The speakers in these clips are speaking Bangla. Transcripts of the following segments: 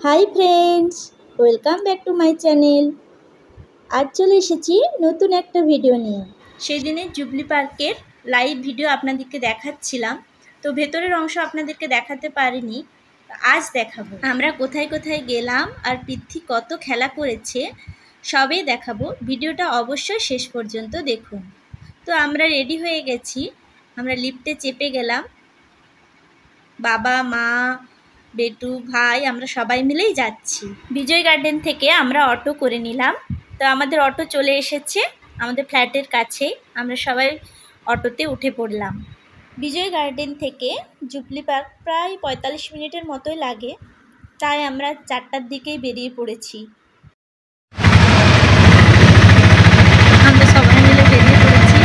Hi friends, welcome back to my channel. আজ চলে এসেছি নতুন একটা ভিডিও নিয়ে। সেই দিনে জুবলি পার্কের লাইভ ভিডিও আপনাদেরকে দেখাচ্ছিলাম, তো ভেতরের অংশ আপনাদেরকে দেখাতে পারিনি, আজ দেখাবো। আমরা কোথায় কোথায় গেলাম আর পৃথ্বী কত খেলা করেছে সবই দেখাবো। ভিডিওটা অবশ্যই শেষ পর্যন্ত দেখুন। তো আমরা রেডি হয়ে গেছি, আমরা লিফটে চেপে গেলাম, বাবা মা বেটু ভাই আমরা সবাই মিলেই যাচ্ছি। বিজয় গার্ডেন থেকে আমরা অটো করে নিলাম। তো আমাদের অটো চলে এসেছে আমাদের ফ্ল্যাটের কাছেই, আমরা সবাই অটোতে উঠে পড়লাম। বিজয় গার্ডেন থেকে জুবলি পার্ক প্রায় 45 মিনিটের মতোই লাগে, তাই আমরা 4টার দিকেই বেরিয়ে পড়েছি। আমরা সবাই মিলে বেরিয়ে পড়েছি।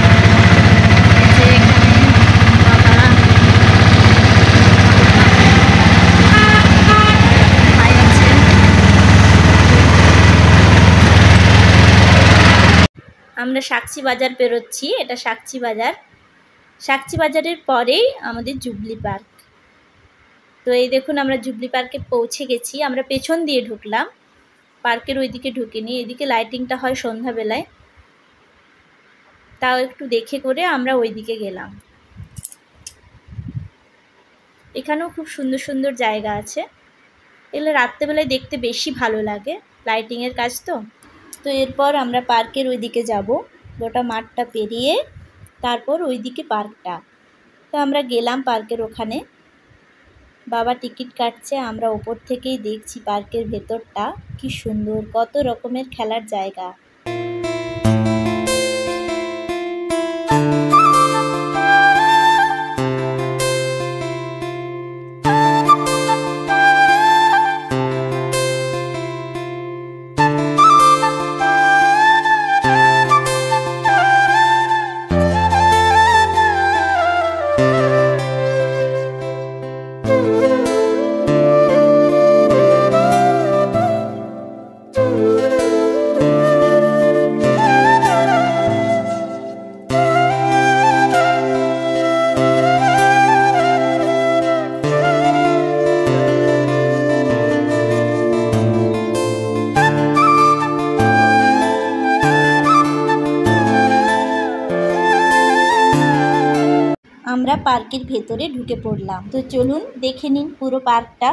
আমরা সাকচি বাজার পেরোচ্ছি, এটা সাকচি বাজার। সাকচি বাজারের পরেই আমাদের জুবলি পার্ক। তো এই দেখুন আমরা জুবলি পার্কে পৌঁছে গেছি। আমরা পেছন দিয়ে ঢুকলাম, পার্কের ওইদিকে ঢুকিনি, এদিকে লাইটিংটা হয় সন্ধ্যাবেলায়, তাও একটু দেখে করে আমরা ওইদিকে গেলাম। এখানেও খুব সুন্দর সুন্দর জায়গা আছে, এগুলো রাত্রেবেলায় দেখতে বেশি ভালো লাগে, লাইটিংয়ের কাজ তো। তো এরপর আমরা পার্কের ওইদিকে যাব, গোটা মাঠটা পেরিয়ে তারপর ওইদিকে পার্কটা। তো আমরা গেলাম পার্কের ওখানে, বাবা টিকিট কাটছে, আমরা ওপর থেকেই দেখছি পার্কের ভেতরটা কি সুন্দর, কত রকমের খেলার জায়গা। আমরা পার্কের ভেতরে ঢুকে পড়লাম। তো চলুন দেখে নিন পুরো পার্কটা।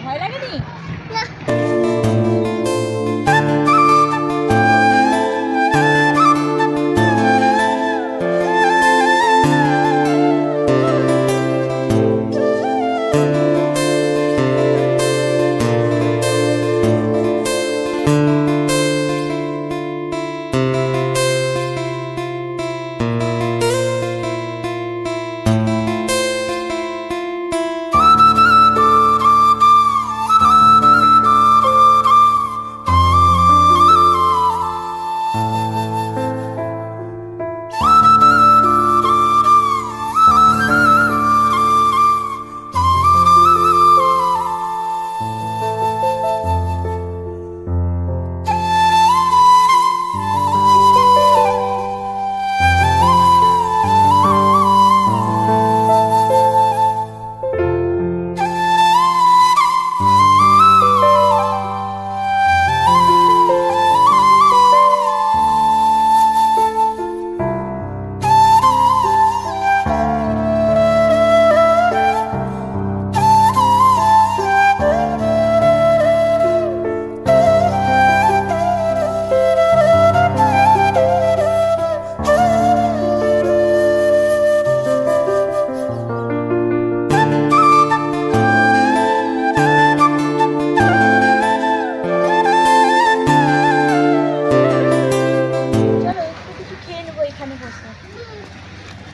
ভয় লাগেনি? না।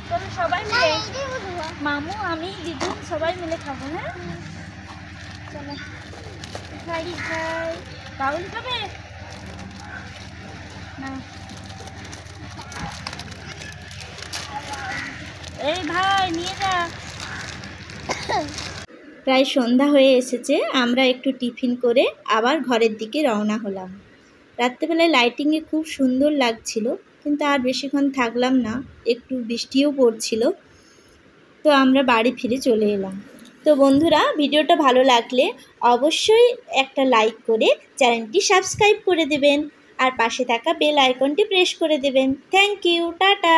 চলো সবাই মিলে, মামু আমি দিদু সবাই মিলে খাবো। হ্যাঁ চলো। খাই খাই। বাউল খাবে না? এই ভাই নিয়ে যা। প্রায় সন্ধ্যা হয়ে এসেছে, আমরা একটু টিফিন করে আবার ঘরের দিকে রওনা হলাম। রাত্রেবেলায় লাইটিংয়ে খুব সুন্দর লাগছিল, কিন্তু আর বেশিক্ষণ থাকলাম না, একটু বৃষ্টিও পড়ছিল, তো আমরা বাড়ি ফিরে চলে এলাম। তো বন্ধুরা, ভিডিওটা ভালো লাগলে অবশ্যই একটা লাইক করে চ্যানেলটি সাবস্ক্রাইব করে দেবেন আর পাশে থাকা বেল আইকনটি প্রেস করে দেবেন। Thank you, tata.